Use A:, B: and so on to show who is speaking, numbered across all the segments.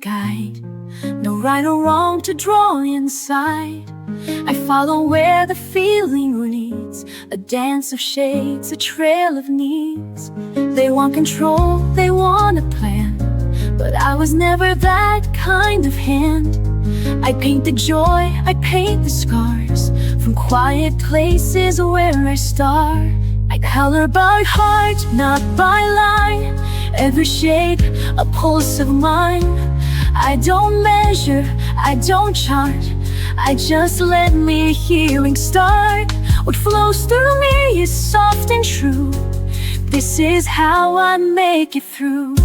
A: guide, no right or wrong to draw inside. I follow where the feeling leads, a dance of shades, a trail of needs. They want control, they want a plan, but I was never that kind of hand. I paint the joy, I paint the scars, from quiet places where I star. I color by heart, not by line, every shade a pulse of mine. I don't measure, I don't chart, I just let me healing start. What flows through me is soft and true. This is how I make it through.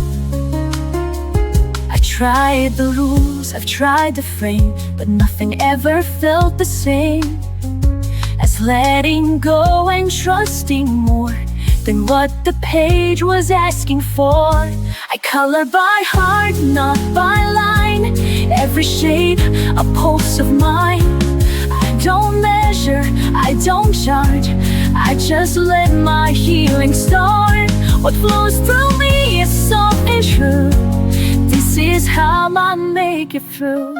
A: I tried the rules, I've tried the frame, but nothing ever felt the same as letting go and trusting more than what the page was asking for. I color by heart, not by line, every shade a pulse of mine. I don't measure, I don't chart, I just let my healing start. What flows through me is soft and true. This is how I make it through.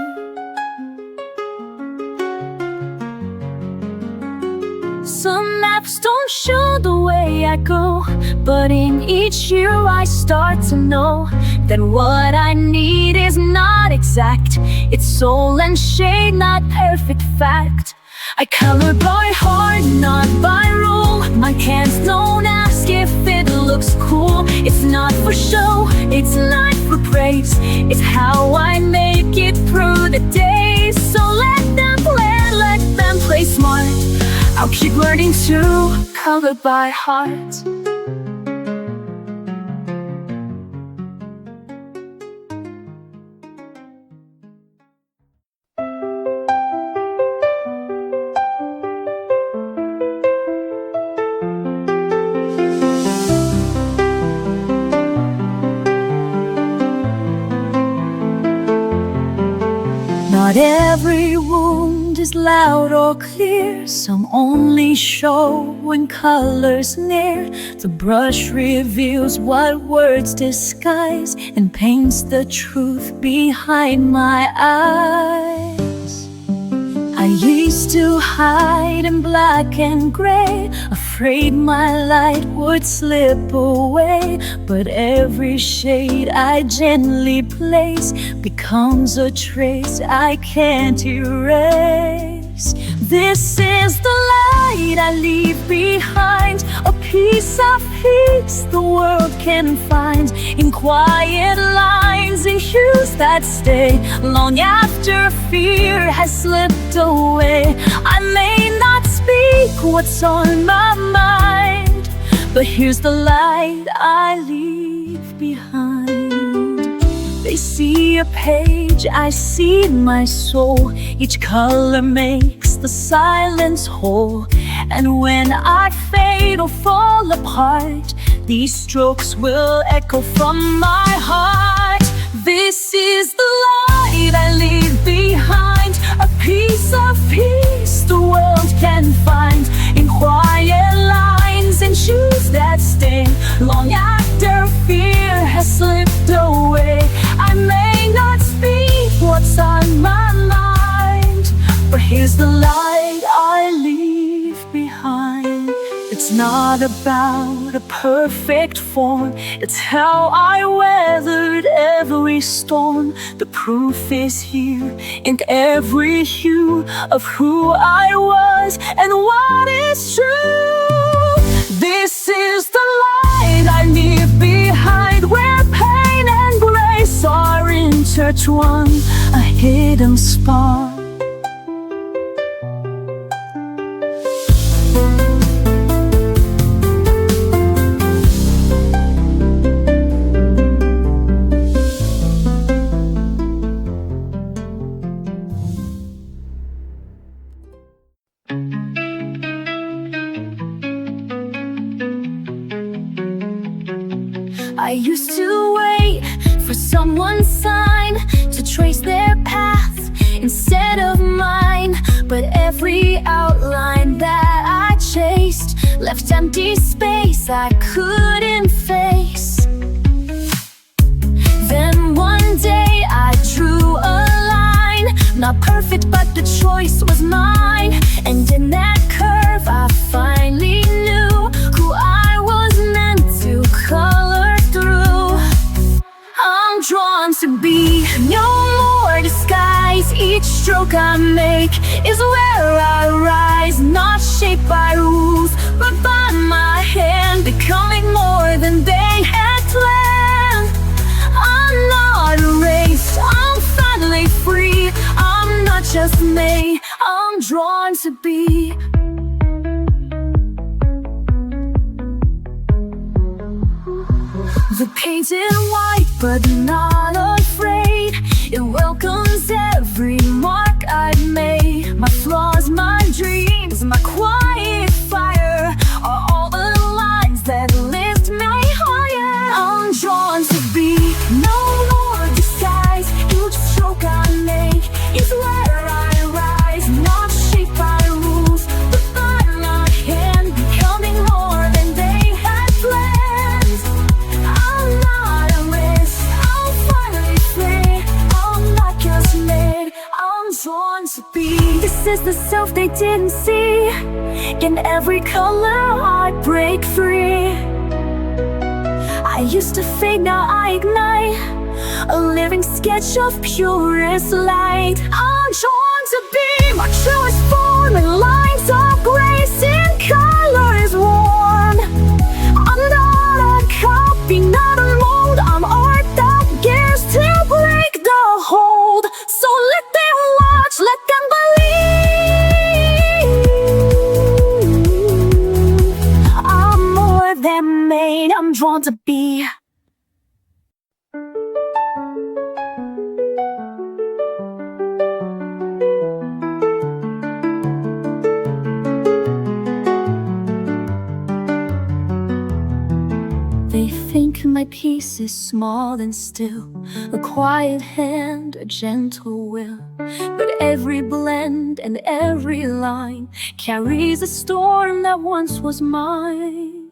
A: Some maps don't show the way I go, but in each year I start to know that what I need is not exact. It's soul and shade, not perfect fact. I color by heart, not by rule. My hands don't ask if it looks cool. It's not for show, it's not for praise. It's how I make it through the days. So let them play, let them play smart. I'll keep learning to color by heart. Not every wound is loud or clear. Some only show when color's near. The brush reveals what words disguise and paints the truth behind my eyes. I used to hide in black and gray, afraid my light would slip away. But every shade I gently place becomes a trace I can't erase. This is the light I leave behind, a piece of peace the world can find in quiet lines and hues that stay long after fear has slipped away. I may not speak what's on my mind, but here's the light I leave behind. They see a page, I see my soul. Each color makes the silence whole. And when I fade or fall apart, these strokes will echo from my heart. This is the light I leave behind, a piece of peace the world can find in quiet lines and shoes that sting long after fear has slipped away. I may not speak what's on my mind, but here's the light I leave behind. It's not about a perfect form, it's how I weathered every storm. The proof is here in every hue of who I was and what is true. This is the light I leave behind, where pain and grace are intertwined, a hidden spark. I used to wait for someone's sign to trace their path instead of mine. But every outline that I chased left empty space I couldn't face. Then one day I drew choice was mine. And in that curve I finally knew who I was meant to color through. I'm drawn to be, no more disguise. Each stroke I make is where I rise, not shaped by rules, but by my hand, becoming more than they had planned. I'm not erased, I'm finally free. I'm not just me, I'm drawn to be. The painted white, but not afraid. It welcomes every mark I've made. My flaws, my dreams, my quiet fire are all the lines that lift me higher. I'm drawn to be, no more disguise. Each stroke I make is where I rise, not shaped by rules, but by my hand, becoming more than they had planned. I'm not a risk, I'm finally free. I'm not just made, I'm drawn to be. This is the self they didn't see. In every color I break free. I used to fade, now I ignite, a living sketch of purest light. I'm drawn to be my truest form in lines of grace, in colors warm. I'm not a copy, not a mold. I'm art that gives to break the hold. So let them watch, let them believe. I'm more than made, I'm drawn to be. They think my piece is small and still, a quiet hand, a gentle will. But every blend and every line carries a storm that once was mine.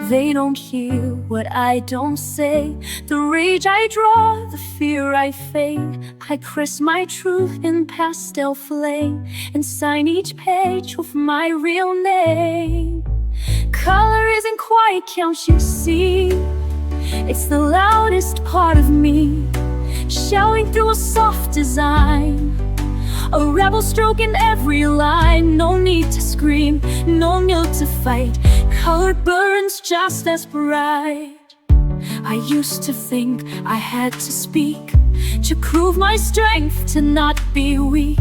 A: They don't hear what I don't say, the rage I draw, the fear I fade. I press my truth in pastel flame and sign each page with my real name. Color isn't quiet, can't you see? It's the loudest part of me, shouting through a soft design. A rebel stroke in every line. No need to scream, no need to fight. Color burns just as bright. I used to think I had to speak, to prove my strength, to not be weak.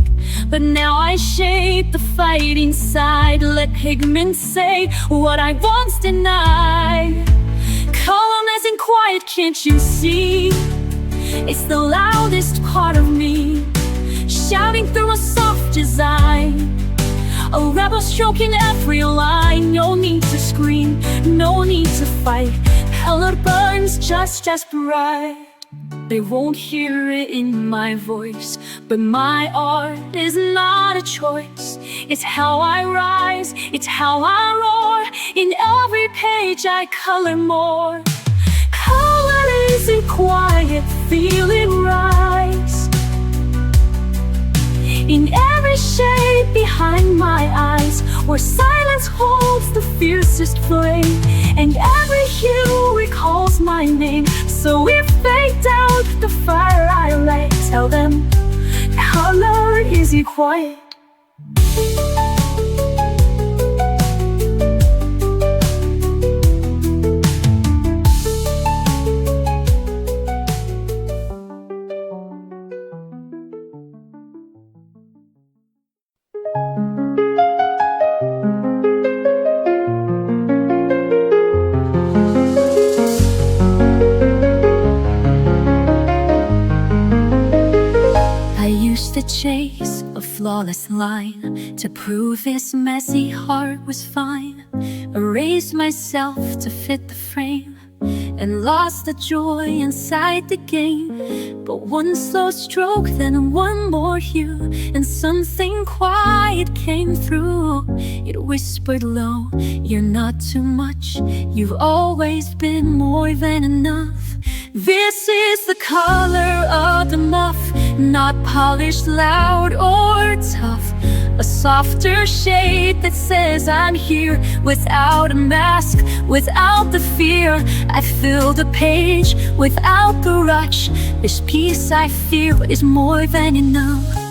A: But now I shape the fight inside. Let pigment say what I once denied. Color isn't quiet, can't you see? It's the loudest part of me, shouting through a soft design. A rebel stroke in every line. No need to scream, no need to fight. Color burns just as bright. They won't hear it in my voice, but my art is not a choice. It's how I rise, it's how I roar. In every page I color more. Color isn't quiet, feel it rise. In every shade behind my eyes, where silence holds the fiercest flame, and every hue recalls my name. So if they doubt the fire I light, tell them color isn't quiet. To chase a flawless line, to prove this messy heart was fine. Erased myself to fit the frame, and lost the joy inside the game. But one slow stroke, then one more hue, and something quiet came through. It whispered low, you're not too much, you've always been more than enough. This is the color of the muff, not polished, loud, or tough. A softer shade that says I'm here, without a mask, without the fear. I fill the page without the rush. This peace I feel is more than enough.